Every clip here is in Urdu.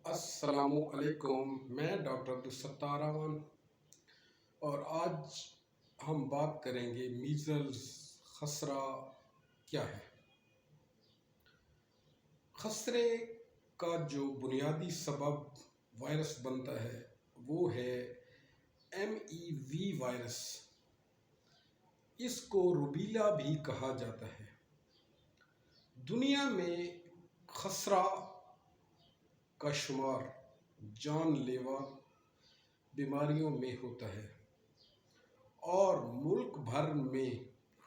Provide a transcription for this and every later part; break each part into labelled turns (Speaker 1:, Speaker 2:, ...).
Speaker 1: السلام علیکم، میں ڈاکٹر عبدالستار امان اور آج ہم بات کریں گے میزلز خسرہ کیا ہے۔ خسرے کا جو بنیادی سبب وائرس بنتا ہے وہ ہے MEV وائرس۔ اس کو روبیلا بھی کہا جاتا ہے۔ دنیا میں خسرہ کا شمار جان لیوا بیماریوں میں ہوتا ہے اور ملک بھر میں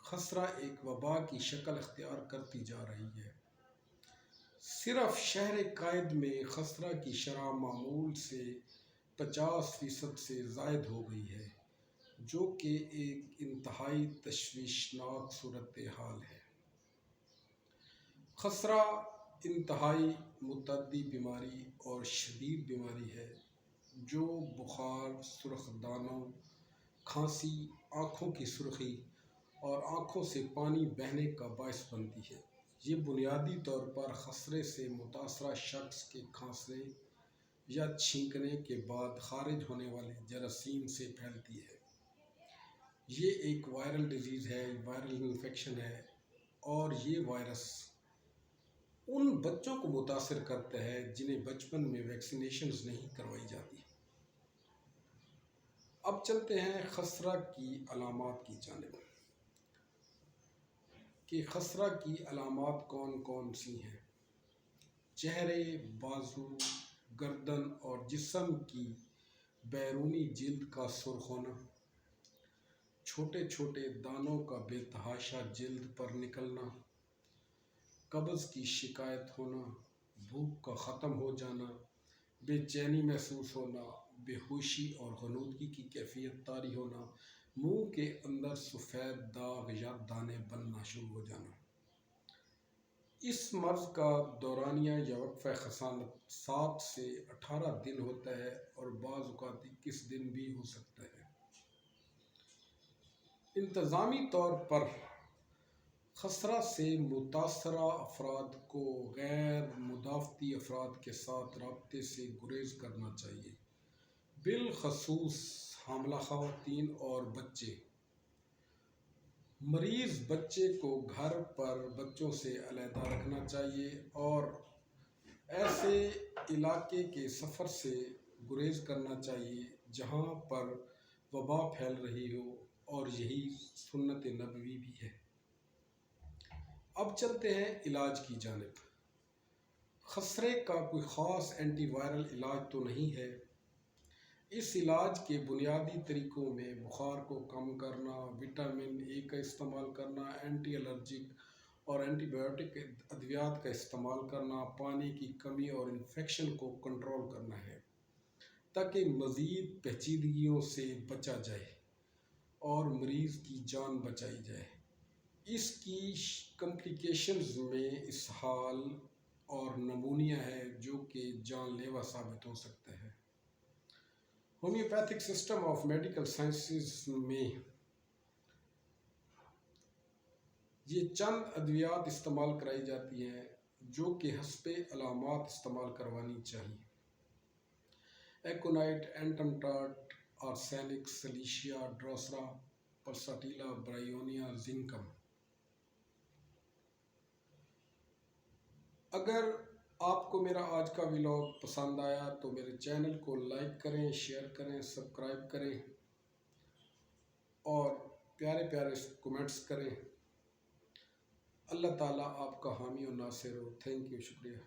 Speaker 1: خسرہ ایک وبا کی شکل اختیار کرتی جا رہی ہے۔ صرف شہر قائد میں خسرہ کی شرح معمول سے 50% سے زائد ہو گئی ہے، جو کہ ایک انتہائی تشویشناک صورتحال ہے۔ خسرہ انتہائی متعدی بیماری اور شدید بیماری ہے جو بخار، سرخ دانوں، کھانسی، آنکھوں کی سرخی اور آنکھوں سے پانی بہنے کا باعث بنتی ہے۔ یہ بنیادی طور پر خسرے سے متاثرہ شخص کے کھانسنے یا چھینکنے کے بعد خارج ہونے والے جراثیم سے پھیلتی ہے۔ یہ ایک وائرل ڈیزیز ہے، وائرل انفیکشن ہے اور یہ وائرس ان بچوں کو متاثر کرتا ہے جنہیں بچپن میں ویکسینیشنز نہیں کروائی جاتی۔ اب چلتے ہیں خسرہ کی علامات کی جانب کہ خسرہ کی علامات کون کون سی ہیں۔ چہرے، بازو، گردن اور جسم کی بیرونی جلد کا سرخ ہونا، چھوٹے چھوٹے دانوں کا بے تحاشا جلد پر نکلنا، قبض کی شکایت ہونا، بھوک کا ختم ہو جانا، بے چینی محسوس ہونا، بے ہوشی اور غنودگی کی کیفیت طاری ہونا، منہ کے اندر سفید داغ یا دانے بننا شروع ہو جانا۔ اس مرض کا دورانیہ یا وقفہ خسانت 7 سے 18 دن ہوتا ہے اور بعض اوقات 21 دن بھی ہو سکتا ہے۔ انتظامی طور پر خسرہ سے متاثرہ افراد کو غیر مدافعتی افراد کے ساتھ رابطے سے گریز کرنا چاہیے، بالخصوص حاملہ خواتین اور بچے۔ مریض بچے کو گھر پر بچوں سے علیحدہ رکھنا چاہیے اور ایسے علاقے کے سفر سے گریز کرنا چاہیے جہاں پر وبا پھیل رہی ہو، اور یہی سنت نبوی بھی ہے۔ اب چلتے ہیں علاج کی جانب۔ خسرے کا کوئی خاص اینٹی وائرل علاج تو نہیں ہے۔ اس علاج کے بنیادی طریقوں میں بخار کو کم کرنا، وٹامن اے کا استعمال کرنا، اینٹی الرجک اور اینٹی بائیوٹک ادویات کا استعمال کرنا، پانی کی کمی اور انفیکشن کو کنٹرول کرنا ہے تاکہ مزید پیچیدگیوں سے بچا جائے اور مریض کی جان بچائی جائے۔ اس کی کمپلیکیشنز میں اسہال اور نمونیا ہے جو کہ جان لیوا ثابت ہو سکتا ہے۔ Homeopathic system of medical sciences میں یہ چند ادویات استعمال کرائی جاتی ہیں جو کہ حسب علامات استعمال کروانی چاہیے۔ ایکونائٹ، اینٹمٹاٹ، آرسینک، سلیشیا، ڈروسرا، پلساٹیلا، برائیونیا، زنکم۔ اگر آپ کو میرا آج کا ولاگ پسند آیا تو میرے چینل کو لائک کریں، شیئر کریں، سبسکرائب کریں اور پیارے پیارے کومنٹس کریں۔ اللہ تعالیٰ آپ کا حامی و ناصر ہو۔ تھینک یو، شکریہ۔